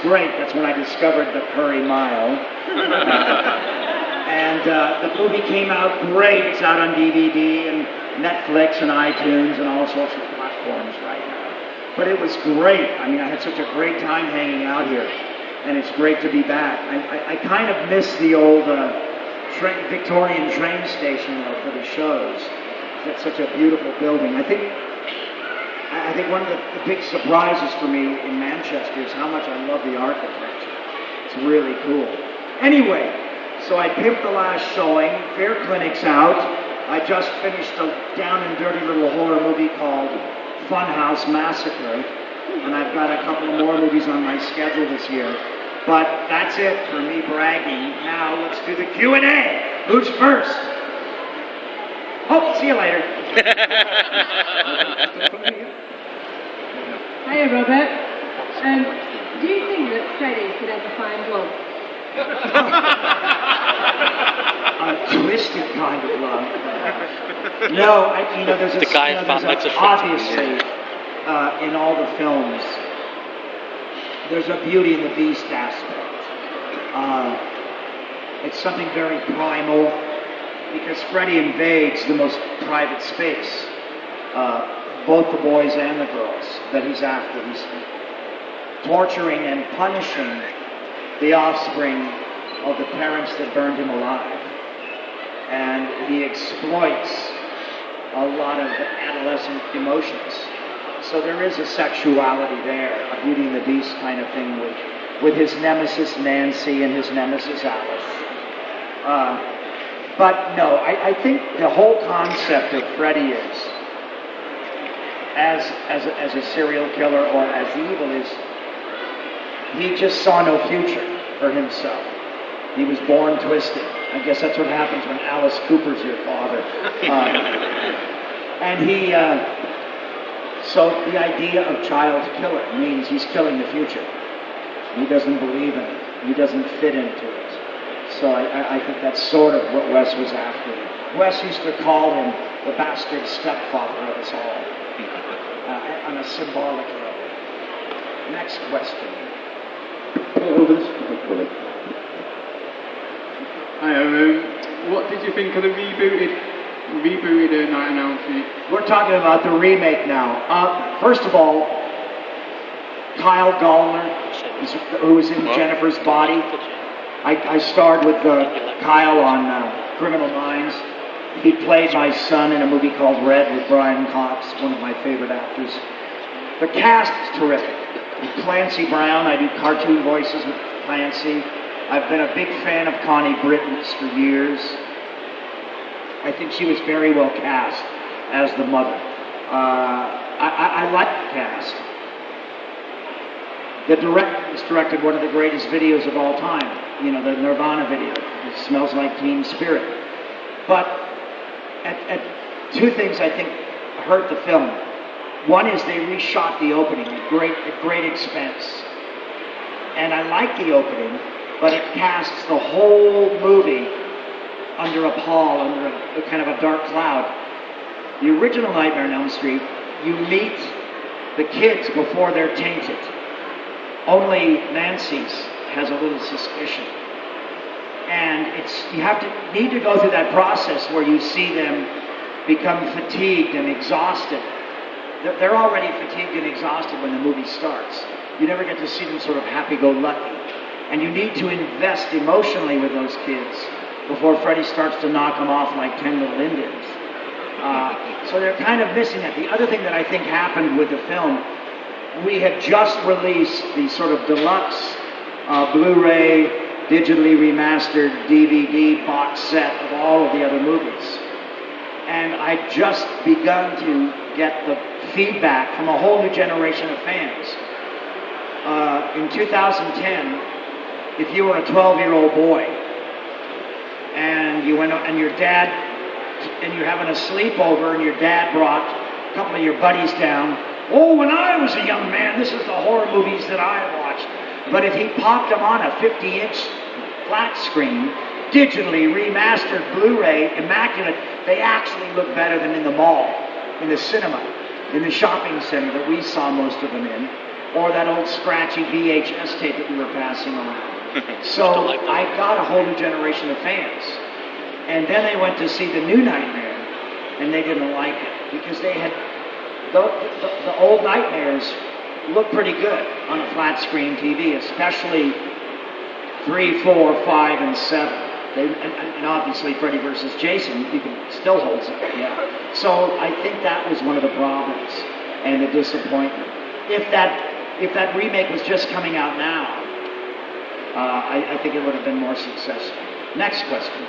great. That's when I discovered the Curry Mile. The movie came out great. It's out on DVD and Netflix and iTunes and all sorts of platforms right now. But it was great. I mean, I had such a great time hanging out here, and it's great to be back. I kind of miss the old Victorian train station though for the shows. That's such a beautiful building. I think one of the big surprises for me in Manchester is how much I love the architecture. It's really cool. Anyway, so I pimped the last showing. Fear Clinic's out. I just finished a down and dirty little horror movie called Funhouse Massacre, and I've got a couple of more movies on my schedule this year. But that's it for me bragging. Now let's do the Q&A. Who's first? Oh, see you later. Hiya, Robert. Do you think that Freddy could ever find love? A twisted kind of love. No, there's obviously in all the films, there's a Beauty and the Beast aspect. It's something very primal because Freddy invades the most private space. Both the boys and the girls that he's after. He's torturing and punishing the offspring of the parents that burned him alive. And he exploits a lot of adolescent emotions. So there is a sexuality there, a Beauty and the Beast kind of thing with his nemesis Nancy and his nemesis Alice. But no, I think the whole concept of Freddy is, as a serial killer or as evil, is he just saw no future for himself. He was born twisted. I guess that's what happens when Alice Cooper's your father. So the idea of child killer means he's killing the future. He doesn't believe in it. He doesn't fit into it. So I think that's sort of what Wes was after. Wes used to call him the bastard stepfather of us all, on a symbolic level. Next question. Hi, what did you think of the rebooted Night on Elm Street? We're talking about the remake now. First of all, Kyle Gallner, who was in Jennifer's Body. I starred with Kyle on Criminal Minds. He played my son in a movie called Red with Brian Cox, one of my favorite actors. The cast is terrific. With Clancy Brown, I do cartoon voices with Clancy. I've been a big fan of Connie Britton's for years. I think she was very well cast as the mother. I like the cast. The director directed one of the greatest videos of all time, the Nirvana video. It Smells Like Teen Spirit. But at two things I think hurt the film. One is they reshot the opening at great expense. And I like the opening, but it casts the whole movie under a pall, under a kind of a dark cloud. The original Nightmare on Elm Street, you meet the kids before they're tainted. Only Nancy's has a little suspicion. And you need to go through that process where you see them become fatigued and exhausted. They're already fatigued and exhausted when the movie starts. You never get to see them sort of happy-go-lucky. And you need to invest emotionally with those kids before Freddy starts to knock them off like 10 little Indians. So they're kind of missing that. The other thing that I think happened with the film, we had just released the sort of deluxe Blu-ray, digitally remastered DVD box set of all of the other movies. And I'd just begun to get the feedback from a whole new generation of fans. In 2010, if you were a 12-year-old boy and you went and your dad and you're having a sleepover and your dad brought a couple of your buddies down, oh, when I was a young man, this is the horror movies that I watched. But if he popped them on a 50-inch flat screen, digitally remastered Blu-ray, immaculate, they actually look better than in the mall, in the cinema, in the shopping center that we saw most of them in. or that old scratchy VHS tape that we were passing around. So I got a whole new generation of fans. And then they went to see the new Nightmare, and they didn't like it because they had the old Nightmares look pretty good on a flat screen TV, especially 3, 4, 5, and 7. And obviously Freddy versus Jason, you can still holds up. Yeah. So I think that was one of the problems and the disappointment. If that remake was just coming out now, I think it would have been more successful. Next question.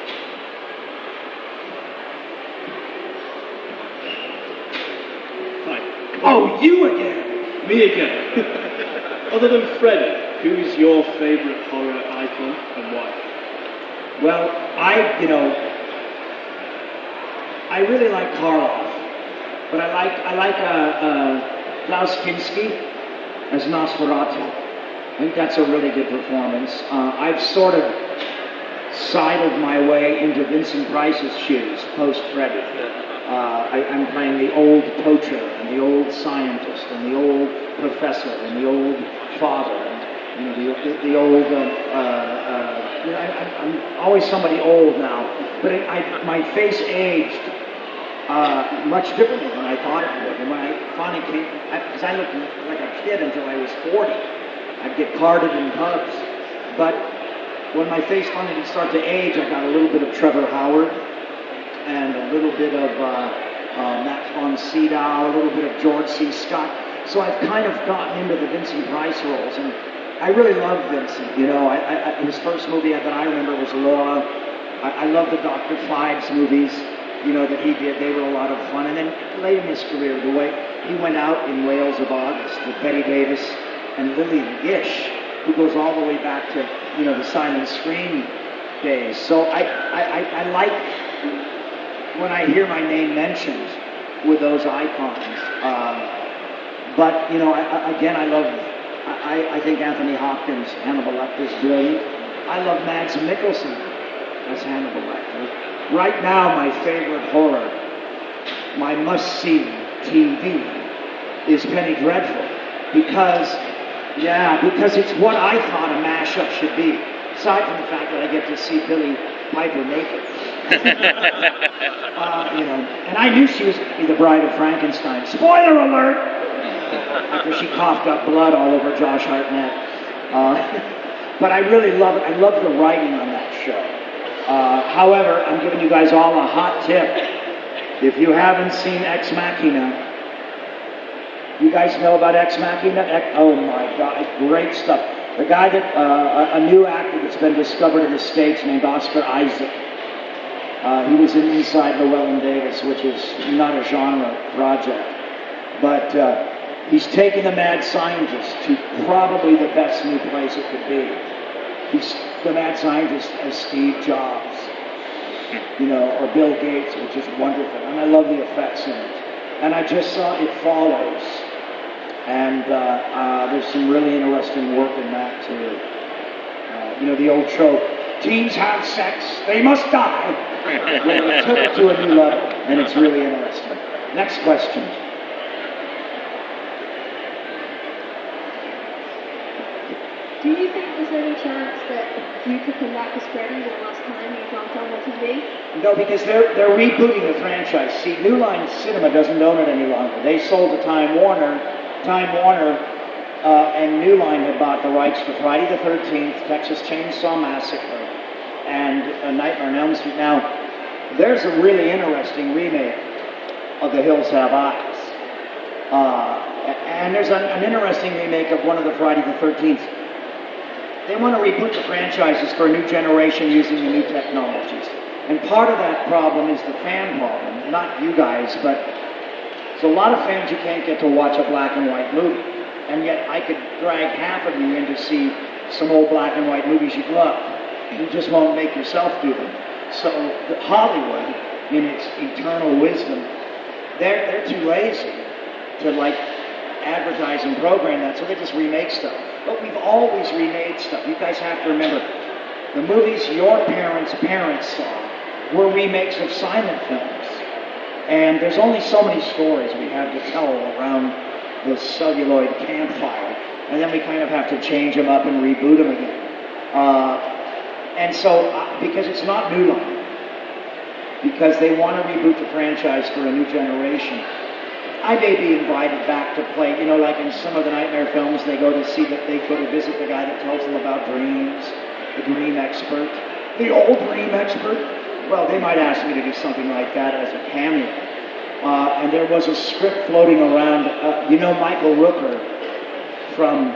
Hi. Oh, you again. Me again. Other than Freddy, who's your favourite horror icon and why? Well, I really like Karloff, but I like Klaus Kinski as Nosferatu. I think that's a really good performance. I've sort of sidled my way into Vincent Price's shoes post-Freddy. I'm playing the old poacher and the old scientist and the old professor and the old father and the old. I'm always somebody old now, but my face aged much differently than I thought it would. And when I finally came, because I looked like a kid until I was 40, I'd get carded in pubs. But when my face finally did start to age, I got a little bit of Trevor Howard and a little bit of Matt von Sydow, a little bit of George C. Scott. So I've kind of gotten into the Vincent Price roles, and I really love Vincent. His first movie that I remember was Laura. I love the Dr. Phibes movies, that he did. They were a lot of fun. And then late in his career, the way he went out in Whales of August with Betty Davis and Lillian Gish, who goes all the way back to, the silent screen days. So I like when I hear my name mentioned with those icons. But, I think Anthony Hopkins, Hannibal Lecter, is brilliant. I love Mads Mikkelsen as Hannibal Lecter. Right now, my favorite horror, my must-see TV, is Penny Dreadful. Because it's what I thought a mashup should be. Aside from the fact that I get to see Billy Piper naked. And I knew she was going to be the bride of Frankenstein. Spoiler alert! After she coughed up blood all over Josh Hartnett. But I really love it. I love the writing on that show. However, I'm giving you guys all a hot tip. If you haven't seen Ex Machina, you guys know about Ex Machina? Oh my God, great stuff. The guy that, a new actor that's been discovered in the States named Oscar Isaac. He was in Inside Llewellyn Davis, which is not a genre project. But he's taken the mad scientist to probably the best new place it could be. He's the mad scientist as Steve Jobs, or Bill Gates, which is wonderful. And I love the effects in it. And I just saw It Follows. And there's some really interesting work in that, too. The old trope, teens have sex, they must die. Well, it took it to a new level, and it's really interesting. Next question. Do you think there's any chance that you could come back as Freddy the last time you got film on TV? No, because they're rebooting the franchise. See, New Line Cinema doesn't own it any longer. They sold to Time Warner. Time Warner and New Line had bought the rights for Friday the 13th, Texas Chainsaw Massacre, and Nightmare on Elm Street. Now, there's a really interesting remake of The Hills Have Eyes. And there's an interesting remake of one of the Friday the 13th. They want to reboot the franchises for a new generation using the new technologies. And part of that problem is the fan problem. Not you guys, but there's a lot of fans who can't get to watch a black and white movie. And yet I could drag half of you in to see some old black and white movies you'd love. You just won't make yourself do them. So Hollywood, in its eternal wisdom, they're too lazy to advertise and program that, so they just remake stuff. But we've always remade stuff. You guys have to remember, the movies your parents' saw were remakes of silent films. And there's only so many stories we have to tell around the celluloid campfire and then we kind of have to change them up and reboot them again. And so, because it's not New Line, because they want to reboot the franchise for a new generation, I may be invited back to play, you know, like in some of the Nightmare films, they go to visit the guy that tells them about dreams, the dream expert, the old dream expert. Well, they might ask me to do something like that as a cameo. And there was a script floating around, you know Michael Rooker from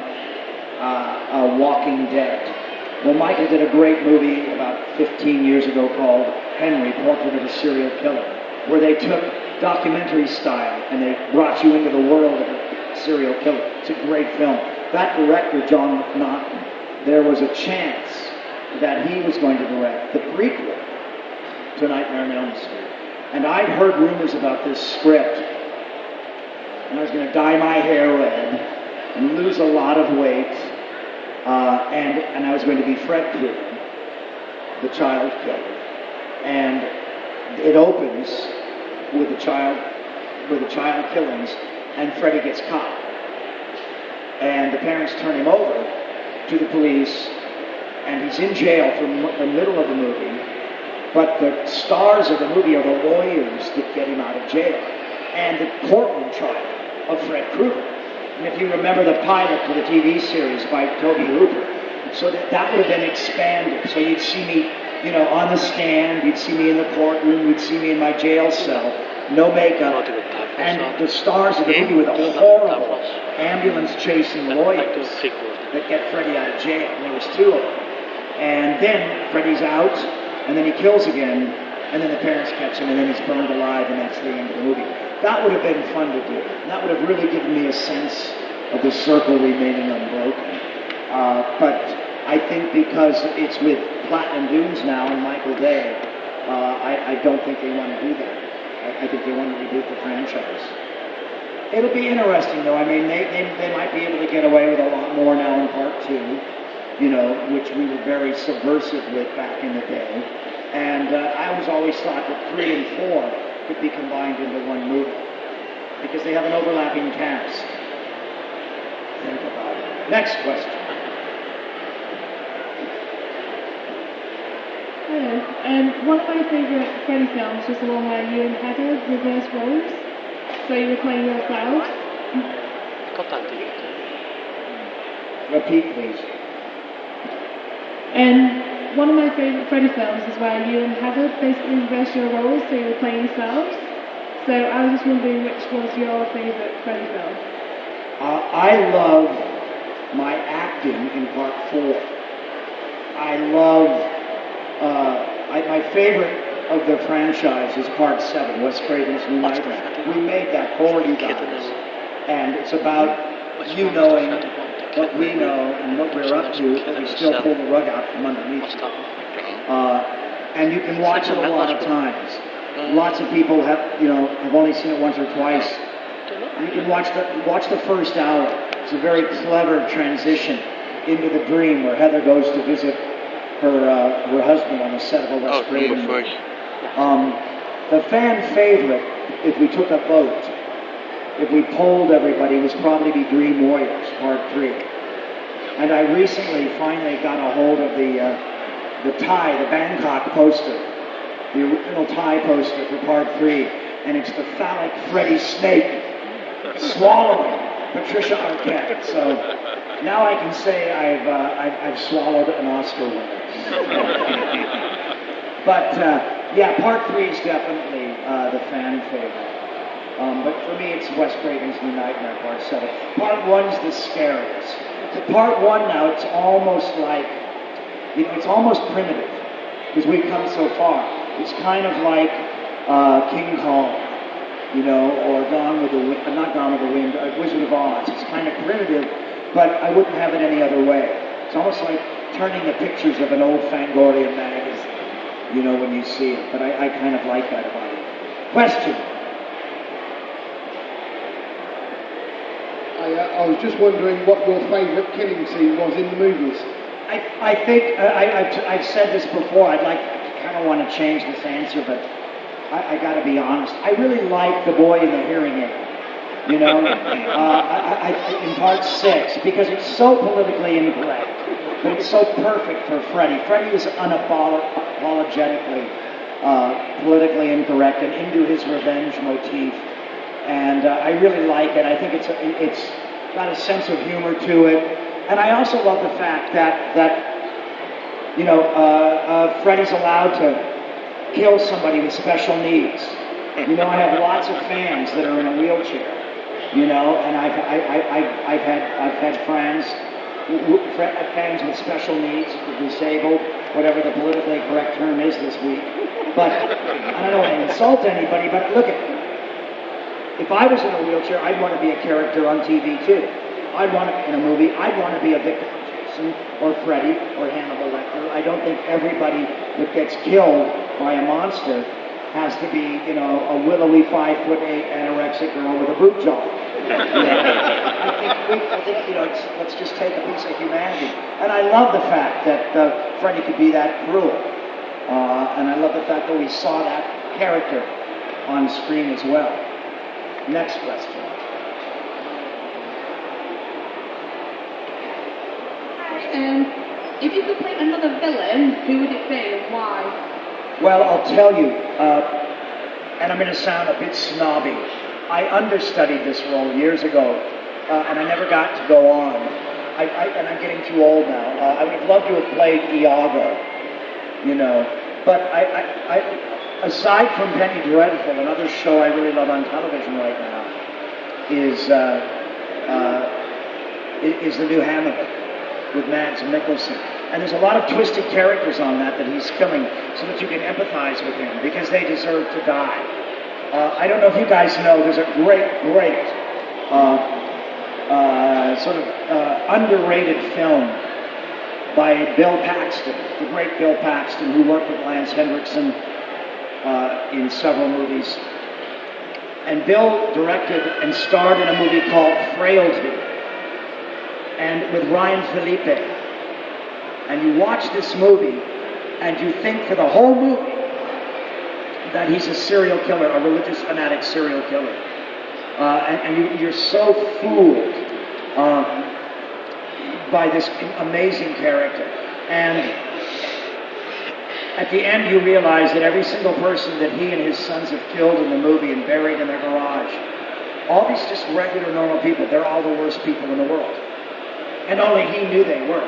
Walking Dead. Well, Michael did a great movie about 15 years ago called Henry, Portrait of a Serial Killer, where they took documentary style and they brought you into the world of a serial killer. It's a great film. That director, John McNaughton, there was a chance that he was going to direct the prequel to Nightmare on Elm Street. And I'd heard rumors about this script, and I was going to dye my hair red and lose a lot of weight, and I was going to be Fred Krueger, the child killer. And it opens with the child killings, and Freddy gets caught. And the parents turn him over to the police, and he's in jail for the middle of the movie. But the stars of the movie are the lawyers that get him out of jail, and the courtroom trial of Fred Krueger. And if you remember the pilot for the TV series by Toby Hooper, so that would have been expanded. So you'd see me, you know, on the stand, you'd see me in the courtroom, you'd see me in my jail cell, no makeup, and the stars of the movie were the horrible ambulance chasing lawyers that get Freddy out of jail, and there was two of them. And then Freddy's out, and then he kills again, and then the parents catch him, and then he's burned alive, and that's the end of the movie. That would have been fun to do. That would have really given me a sense of the circle remaining unbroken. But I think because it's with Platinum Dunes now and Michael Day, I don't think they want to do that. I think they want to reboot the franchise. It'll be interesting, though. I mean, they might be able to get away with a lot more now in Part 2, you know, which we were very subversive with back in the day. And I was always thought that 3 and 4 could be combined into one movie because they have an overlapping cast. Think about it. Next question. Hello. One of my favourite Freddy films was the one where you and Heather reversed roles. So you were playing your cloud. Repeat, please. And one of my favourite Freddy films is where you and Heather basically reversed your roles, so you were playing yourselves. So I was just wondering which was your favourite Freddy film. I love my acting in Part 4. I love, my favorite of the franchise is Part 7, Wes Craven's New Nightmare. We made that for you guys. And it's about you knowing what we know and what we're up to, but we still pull the rug out from underneath you. And you can watch it a lot of times. Lots of people have only seen it once or twice. You can watch the first hour. It's a very clever transition into the dream where Heather goes to visit her husband on the set of a Wes Craven movie. The fan favorite, if we took a vote, if we polled everybody, was probably be Dream Warriors, Part 3. And I recently finally got a hold of the Bangkok poster, the original Thai poster for Part 3, and it's the phallic Freddy Snake swallowing Patricia Arquette. So now I can say I've swallowed an Oscar winner. But yeah, Part 3 is definitely the fan favorite. But for me, it's Wes Craven's New Nightmare, Part 7. Part 1's the scariest. The Part 1 now, it's almost like, it's almost primitive, because we've come so far. It's kind of like King Kong, or Gone with the Wind, not Gone with the Wind, Wizard of Oz. It's kind of primitive, but I wouldn't have it any other way. It's almost like turning the pictures of an old Fangoria magazine, when you see it. But I kind of like that about it. Question. I was just wondering what your favourite killing scene was in the movies. I think, I've said this before, I kind of want to change this answer, but I got to be honest. I really like the boy in the hearing aid. In part 6, because it's so politically incorrect, but it's so perfect for Freddie. Freddie is unapologetically politically incorrect and into his revenge motif, and I really like it. I think it's got a sense of humor to it, and I also love the fact that Freddie's allowed to kill somebody with special needs. I have lots of fans that are in a wheelchair, and I've had friends with special needs, disabled, whatever the politically correct term is this week. But I don't want to insult anybody, but look if I was in a wheelchair, I'd want to be a character on TV too. In a movie, I'd want to be a victim of Jason or Freddy or Hannibal Lecter. I don't think everybody that gets killed by a monster has to be, a willowy 5'8" anorexic girl with a boob job. I think, let's just take a piece of humanity. And I love the fact that Freddy could be that cruel. And I love the fact that we saw that character on screen as well. Next question. If you could play another villain, who would it be and why? Well, I'll tell you, and I'm going to sound a bit snobby. I understudied this role years ago, and I never got to go on. And I'm getting too old now. I would have loved to have played Iago, But aside from Penny Dreadful, another show I really love on television right now is the new Hamilton with Mads Mikkelsen. And there's a lot of twisted characters on that he's killing so that you can empathize with him because they deserve to die. I don't know if you guys know, there's a great underrated film by Bill Paxton, the great Bill Paxton, who worked with Lance Henriksen in several movies. And Bill directed and starred in a movie called Frailty, and with Ryan Philippe. And you watch this movie, and you think for the whole movie that he's a serial killer, a religious fanatic serial killer. And you're so fooled by this amazing character. And at the end, you realize that every single person that he and his sons have killed in the movie and buried in their garage, all these just regular, normal people, they're all the worst people in the world. And only he knew they were.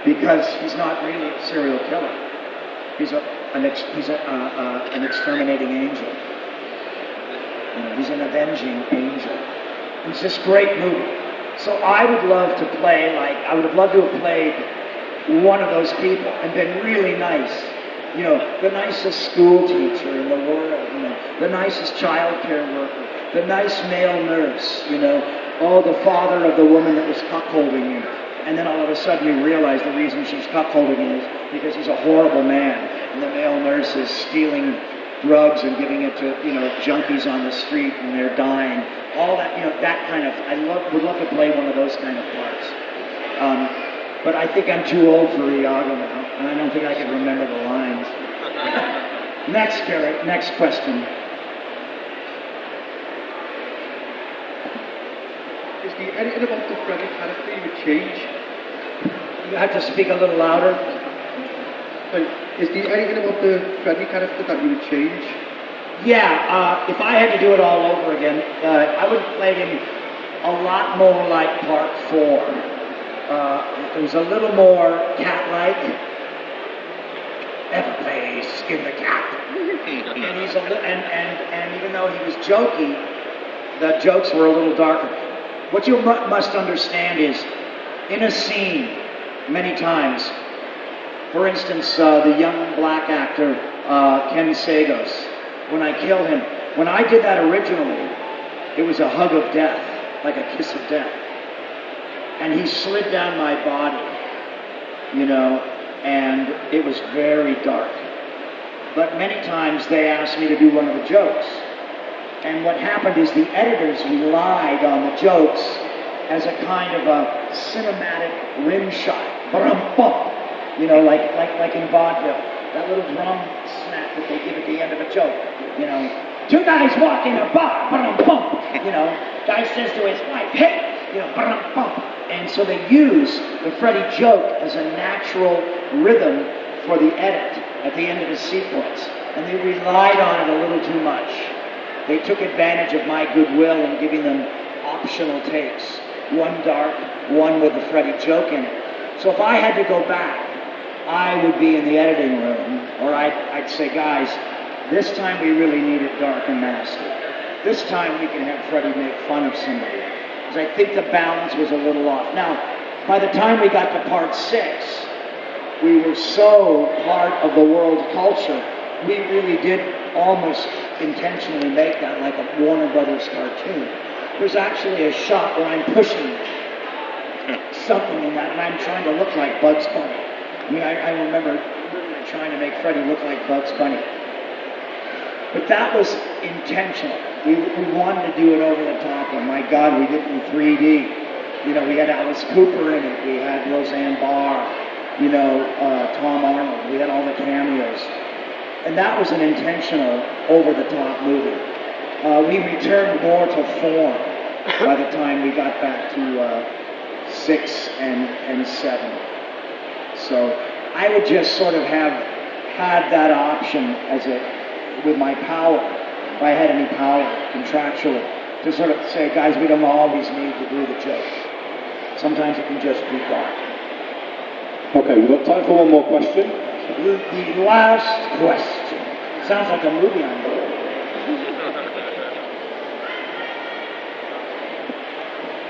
Because he's not really a serial killer. He's an exterminating angel. He's an avenging angel. It's this great movie. So I would love to have played one of those people and been really nice. The nicest school teacher in the world, the nicest child care worker, the nice male nurse, the father of the woman that was cuckolding you. And then all of a sudden you realize the reason she's cuckolding him is because he's a horrible man. And the male nurse is stealing drugs and giving it to, junkies on the street and they're dying. All that, that kind of, would love to play one of those kind of parts. But I think I'm too old for Iago now, and I don't think I can remember the lines. Next question. Is there anything about the Freddy character you would change? You have to speak a little louder. Is there anything about the Freddy character that you would change? Yeah, if I had to do it all over again, I would play him a lot more like Part 4. It was a little more cat-like. Everybody skin the cat. And he's and even though he was jokey, the jokes were a little darker. What you must understand is, in a scene, many times, for instance, the young black actor, Ken Sagos, when I killed him, when I did that originally, it was a hug of death, like a kiss of death. And he slid down my body, and it was very dark. But many times they asked me to do one of the jokes. And what happened is the editors relied on the jokes as a kind of a cinematic rim shot. Brum-bum. Like in vaudeville. That little drum snap that they give at the end of a joke. two guys walk in a bar, bump. You know, guy says to his wife, hey, you know, bump. And so they use the Freddie joke as a natural rhythm for the edit at the end of the sequence. And they relied on it a little too much. They took advantage of my goodwill in giving them optional takes. One dark, one with the Freddie joke in it. So if I had to go back, I would be in the editing room, or I'd say, guys, this time we really need it dark and nasty. This time we can have Freddie make fun of somebody. Because I think the balance was a little off. Now, by the time we got to part 6, we were so part of the world culture, we really did almost intentionally make that like a Warner Brothers cartoon. There's actually a shot where I'm pushing something in that, and I'm trying to look like Bugs Bunny. I mean, I remember literally trying to make Freddie look like Bugs Bunny. But that was intentional. We wanted to do it over the top, and my God, we did it in 3D. You know, we had Alice Cooper in it, we had Roseanne Barr, you know, Tom Arnold, we had all the cameos. And that was an intentional, over-the-top movie. We returned more to form by the time we got back to 6 and 7. So I would just sort of have had that option with my power, if I had any power contractually, to sort of say, guys, we don't always need to do the joke. Sometimes it can just be dark. Okay, we've got time for one more question. The last question. Sounds like a movie on there.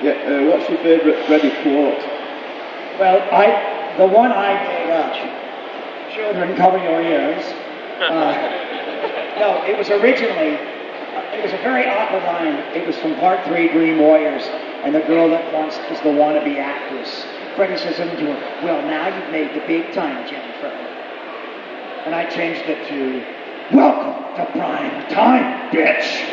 Yeah, what's your favourite Freddie quote? Well, the one I made up, children cover your ears. No, it was originally, it was a very awkward line. It was from Part 3, Dream Warriors, and the girl that is the wannabe actress. Freddie says to her, well, now you've made the big time, Jennifer. And I changed it to, welcome to prime time, bitch.